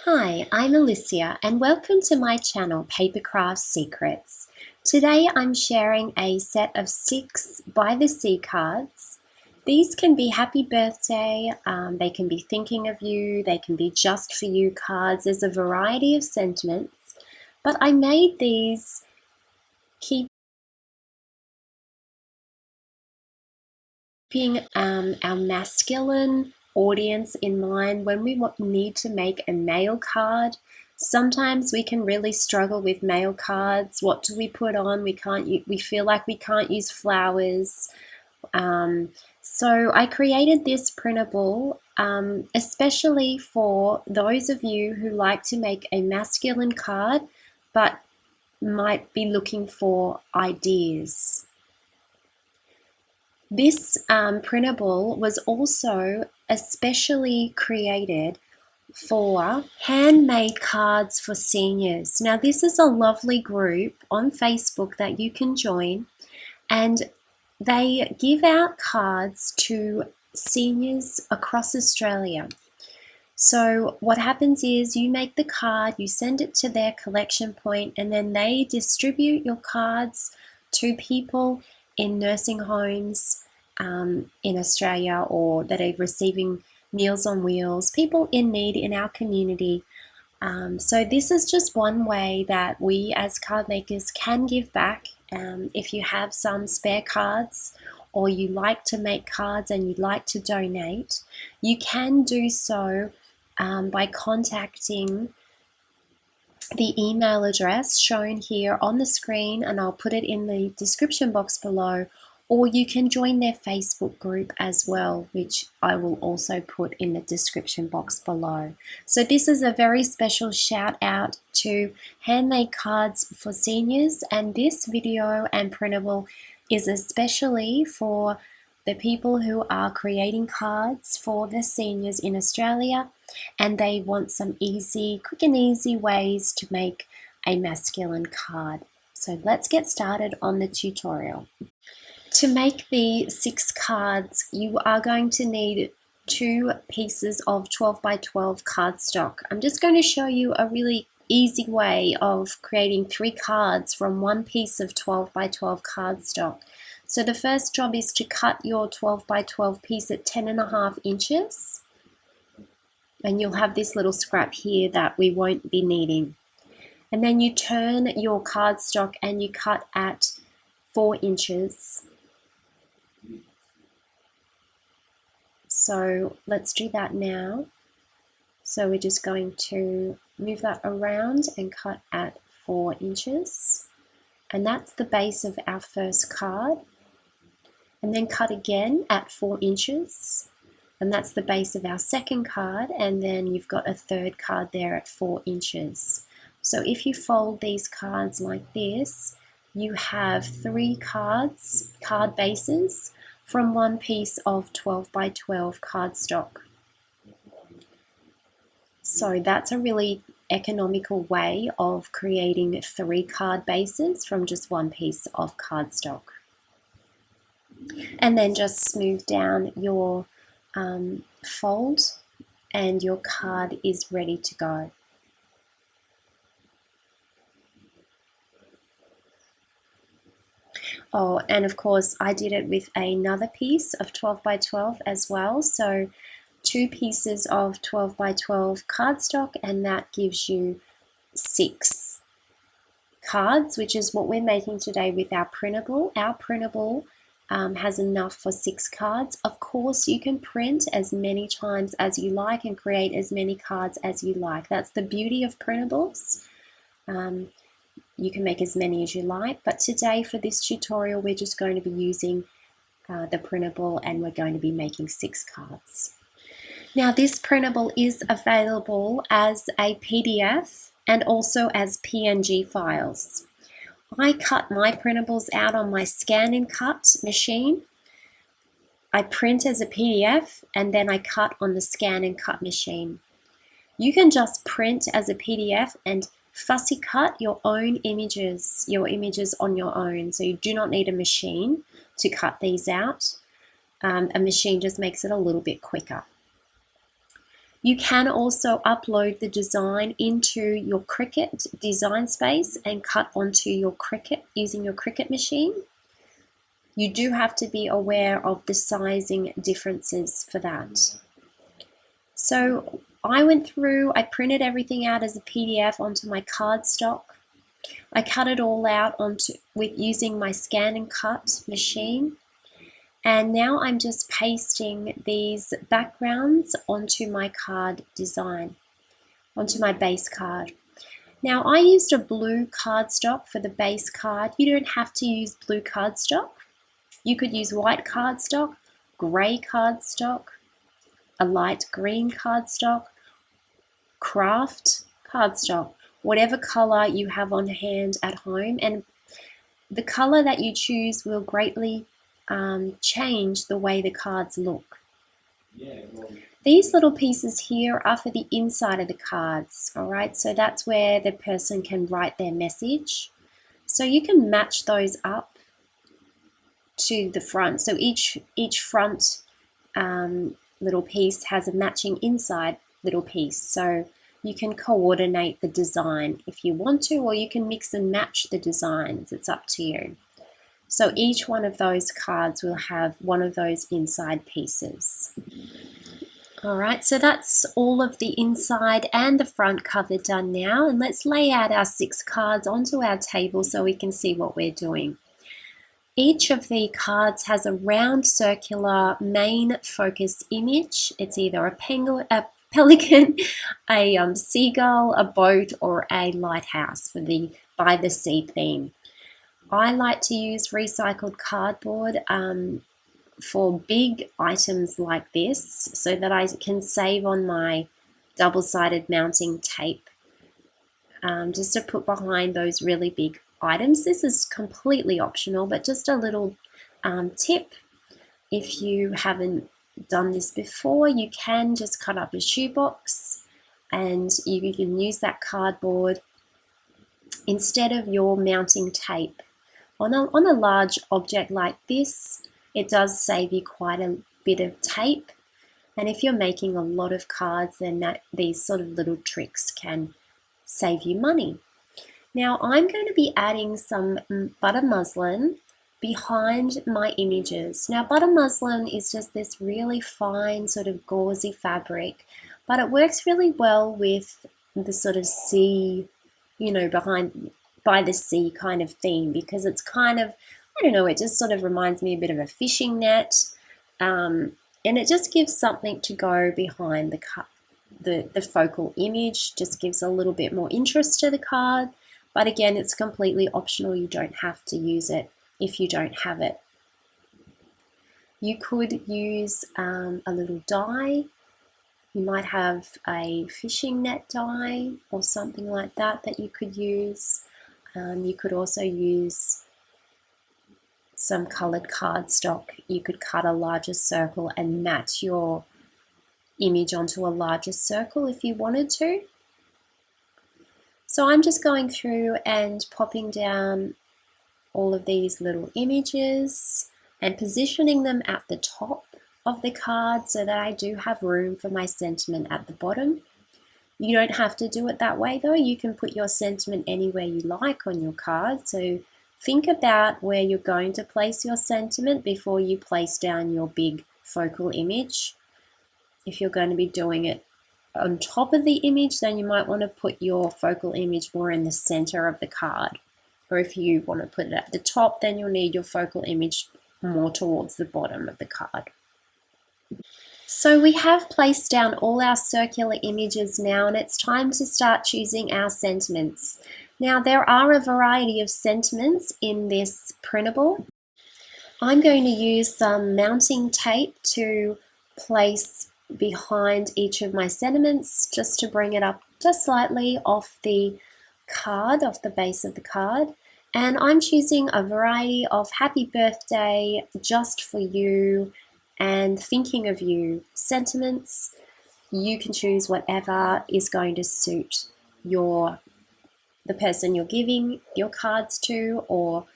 Hi, I'm Alicia and welcome to my channel Papercraft Secrets. Today I'm sharing a set of 6 by the sea cards. These can be happy birthday, they can be thinking of you, they can be just for you cards. There's a variety of sentiments, but I made these keeping our masculine audience in mind. When we need to make a male card, sometimes we can really struggle with male cards. What do we put on? We feel like we can't use flowers. So I created this printable especially for those of you who like to make a masculine card but might be looking for ideas. This printable was also especially created for handmade cards for seniors. Now, this is a lovely group on Facebook that you can join, and they give out cards to seniors across Australia. So what happens is you make the card, you send it to their collection point, and then they distribute your cards to people in nursing homes in Australia, or that are receiving Meals on Wheels, people in need in our community. So this is just one way that we as card makers can give back. If you have some spare cards, or you like to make cards and you'd like to donate, you can do so by contacting the email address shown here on the screen, and I'll put it in the description box below, or you can join their Facebook group as well, which I will also put in the description box below. So this is a very special shout out to Handmade Cards for Seniors, and this video and printable is especially for the people who are creating cards for the seniors in Australia, and they want some quick and easy ways to make a masculine card. So let's get started on the tutorial. To make the 6 cards, you are going to need 2 pieces of 12 by 12 cardstock. I'm just going to show you a really easy way of creating 3 cards from 1 piece of 12 by 12 cardstock. So the first job is to cut your 12 by 12 piece at 10.5 inches. And you'll have this little scrap here that we won't be needing. And then you turn your cardstock and you cut at 4 inches. So let's do that now. So we're just going to move that around and cut at 4 inches. And that's the base of our first card. And then cut again at 4 inches. And that's the base of our second card, and then you've got a third card there at 4 inches. So if you fold these cards like this, you have 3 card bases from 1 piece of 12 by 12 cardstock. So that's a really economical way of creating 3 card bases from just 1 piece of cardstock. And then just smooth down your fold, and your card is ready to go. Oh, and of course I did it with another piece of 12 by 12 as well. So 2 pieces of 12 by 12 cardstock, and that gives you 6 cards, which is what we're making today with our printable. Our printable has enough for 6 cards. Of course, you can print as many times as you like and create as many cards as you like. That's the beauty of printables. You can make as many as you like, but today for this tutorial, we're just going to be using the printable, and we're going to be making 6 cards. Now, this printable is available as a PDF and also as PNG files. I cut my printables out on my scan and cut machine. I print as a PDF, and then I cut on the scan and cut machine. You can just print as a PDF and fussy cut your own images, on your own. So you do not need a machine to cut these out. A machine just makes it a little bit quicker. You can also upload the design into your Cricut design space and cut onto your Cricut using your Cricut machine. You do have to be aware of the sizing differences for that. So I went through, I printed everything out as a PDF onto my cardstock. I cut it all out with using my scan and cut machine. And now I'm just pasting these backgrounds onto my card design, onto my base card. Now I used a blue cardstock for the base card. You don't have to use blue cardstock. You could use white cardstock, grey cardstock, a light green cardstock, craft cardstock, whatever color you have on hand at home. And the color that you choose will greatly change the way the cards look. These little pieces here are for the inside of the cards, all right? So that's where the person can write their message. So you can match those up to the front. So each front little piece has a matching inside little piece. So you can coordinate the design if you want to, or you can mix and match the designs. It's up to you. So each one of those cards will have one of those inside pieces. All right, so that's all of the inside and the front cover done now. And let's lay out our 6 cards onto our table so we can see what we're doing. Each of the cards has a round circular main focus image. It's either a pelican, a seagull, a boat, or a lighthouse for the by the sea theme. I like to use recycled cardboard for big items like this so that I can save on my double-sided mounting tape just to put behind those really big items. This is completely optional, but just a little tip. If you haven't done this before, you can just cut up a shoebox and you can use that cardboard instead of your mounting tape. On a large object like this, it does save you quite a bit of tape. And if you're making a lot of cards, then these sort of little tricks can save you money. Now I'm going to be adding some butter muslin behind my images. Now butter muslin is just this really fine sort of gauzy fabric, but it works really well with the sort of sea, you know, by the sea kind of theme, because it's kind of, I don't know, it just sort of reminds me a bit of a fishing net, and it just gives something to go behind the focal image, just gives a little bit more interest to the card. But again, it's completely optional. You don't have to use it if you don't have it. You could use a little die. You might have a fishing net die or something like that you could use. You could also use some colored cardstock. You could cut a larger circle and match your image onto a larger circle if you wanted to. So I'm just going through and popping down all of these little images and positioning them at the top of the card so that I do have room for my sentiment at the bottom. You don't have to do it that way though. You can put your sentiment anywhere you like on your card. So think about where you're going to place your sentiment before you place down your big focal image. If you're going to be doing it on top of the image, then you might want to put your focal image more in the center of the card. Or if you want to put it at the top, then you'll need your focal image more towards the bottom of the card. So we have placed down all our circular images now, and it's time to start choosing our sentiments. Now there are a variety of sentiments in this printable. I'm going to use some mounting tape to place behind each of my sentiments just to bring it up just slightly off the card, off the base of the card. And I'm choosing a variety of happy birthday, just for you, and thinking of you sentiments. You can choose whatever is going to suit the person you're giving your cards to, or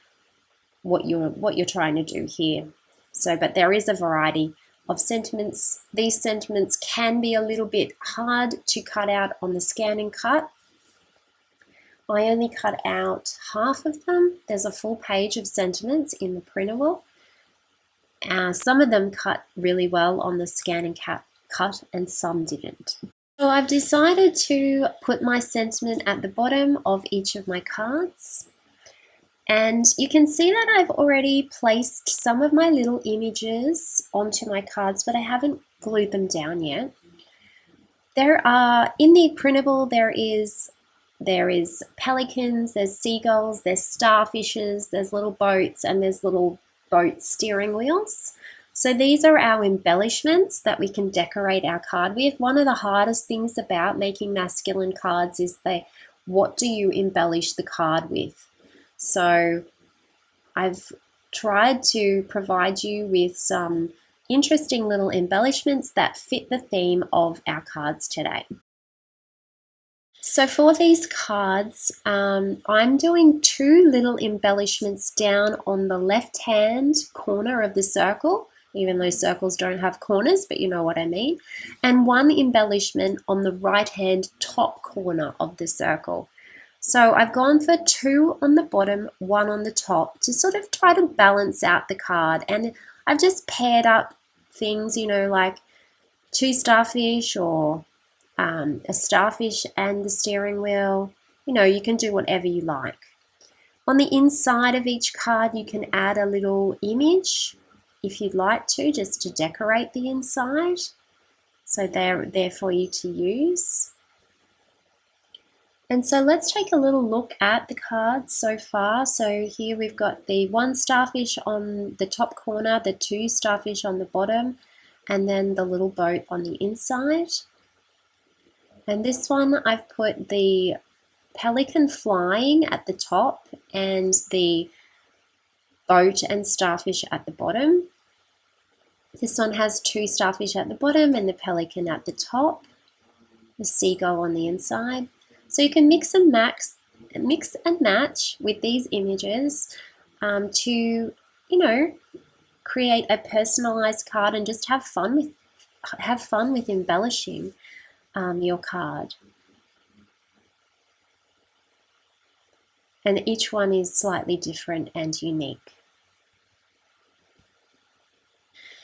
what you're trying to do here. So, but there is a variety of sentiments. These sentiments can be a little bit hard to cut out on the scan and cut. I only cut out half of them. There's a full page of sentiments in the printable. Some of them cut really well on the scan and cut and some didn't. So I've decided to put my sentiment at the bottom of each of my cards. And you can see that I've already placed some of my little images onto my cards, but I haven't glued them down yet. There are, in the printable, there is pelicans, there's seagulls, there's starfishes, there's little boats, and there's little boat steering wheels. So these are our embellishments that we can decorate our card with. One of the hardest things about making masculine cards is what do you embellish the card with? So I've tried to provide you with some interesting little embellishments that fit the theme of our cards today. So for these cards, I'm doing 2 little embellishments down on the left-hand corner of the circle, even though circles don't have corners, but you know what I mean, and 1 embellishment on the right-hand top corner of the circle. So I've gone for 2 on the bottom, 1 on the top to sort of try to balance out the card. And I've just paired up things, you know, like 2 starfish or a starfish and the steering wheel. You know, you can do whatever you like. On the inside of each card, you can add a little image if you'd like to, just to decorate the inside. So they're there for you to use. And so let's take a little look at the cards so far. So here we've got the 1 starfish on the top corner, the 2 starfish on the bottom, and then the little boat on the inside. And this one I've put the pelican flying at the top and the boat and starfish at the bottom. This one has 2 starfish at the bottom and the pelican at the top, the seagull on the inside. So you can mix and match with these images to, you know, create a personalized card and just have fun with embellishing your card. And each one is slightly different and unique.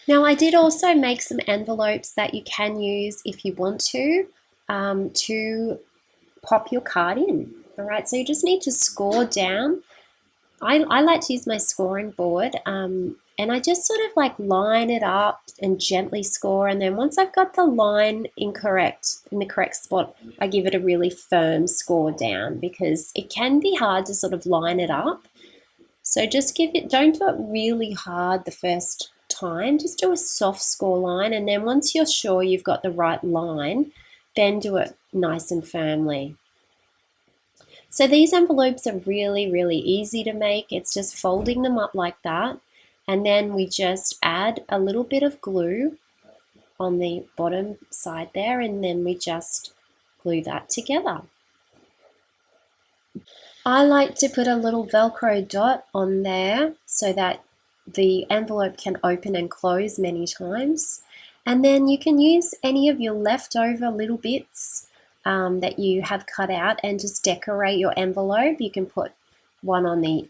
Now I did also make some envelopes that you can use if you want to pop your card in. All right, so you just need to score down. I like to use my scoring board and I just sort of like line it up and gently score, and then once I've got the line in the correct spot, I give it a really firm score down, because it can be hard to sort of line it up. So just don't do it really hard the first time, just do a soft score line, and then once you're sure you've got the right line, then do it nice and firmly. So these envelopes are really, really easy to make. It's just folding them up like that, and then we just add a little bit of glue on the bottom side there, and then we just glue that together. I like to put a little Velcro dot on there so that the envelope can open and close many times. And then you can use any of your leftover little bits that you have cut out and just decorate your envelope. You can put one on the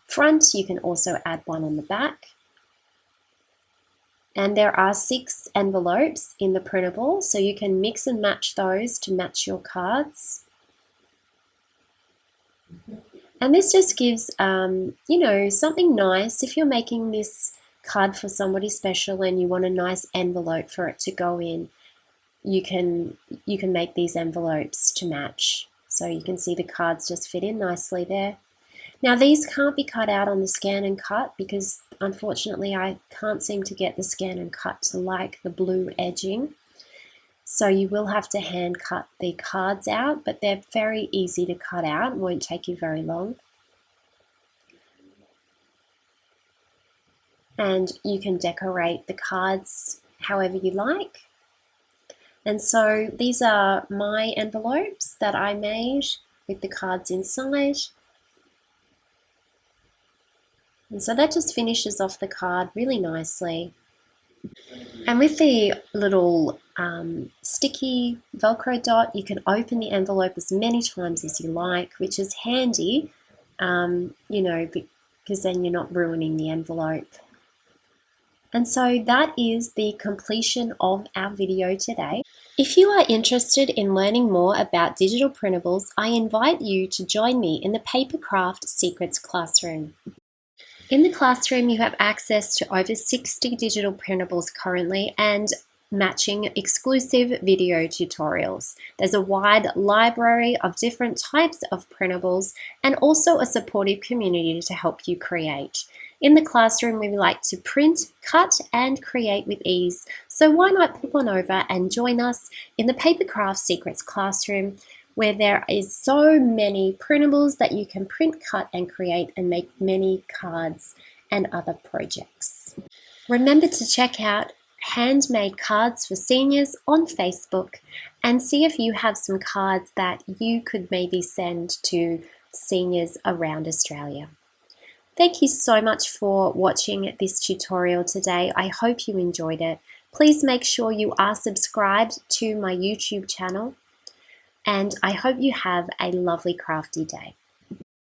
front, you can also add one on the back. And there are 6 envelopes in the printable, so you can mix and match those to match your cards. And this just gives, you know, something nice. If you're making this card for somebody special and you want a nice envelope for it to go in, you can make these envelopes to match. So you can see the cards just fit in nicely there. Now these can't be cut out on the scan and cut because unfortunately I can't seem to get the scan and cut to like the blue edging. So you will have to hand cut the cards out, but they're very easy to cut out. It won't take you very long. And you can decorate the cards however you like. And so these are my envelopes that I made with the cards inside. And so that just finishes off the card really nicely. And with the little sticky Velcro dot, you can open the envelope as many times as you like, which is handy, because then you're not ruining the envelope. And so that is the completion of our video today. If you are interested in learning more about digital printables, I invite you to join me in the Papercraft Secrets Classroom. In the classroom, you have access to over 60 digital printables currently and matching exclusive video tutorials. There's a wide library of different types of printables and also a supportive community to help you create. In the classroom, we like to print, cut, and create with ease. So why not pop on over and join us in the Papercraft Secrets Classroom, where there is so many printables that you can print, cut, and create and make many cards and other projects. Remember to check out Handmade Cards for Seniors on Facebook and see if you have some cards that you could maybe send to seniors around Australia. Thank you so much for watching this tutorial today. I hope you enjoyed it. Please make sure you are subscribed to my YouTube channel, and I hope you have a lovely crafty day.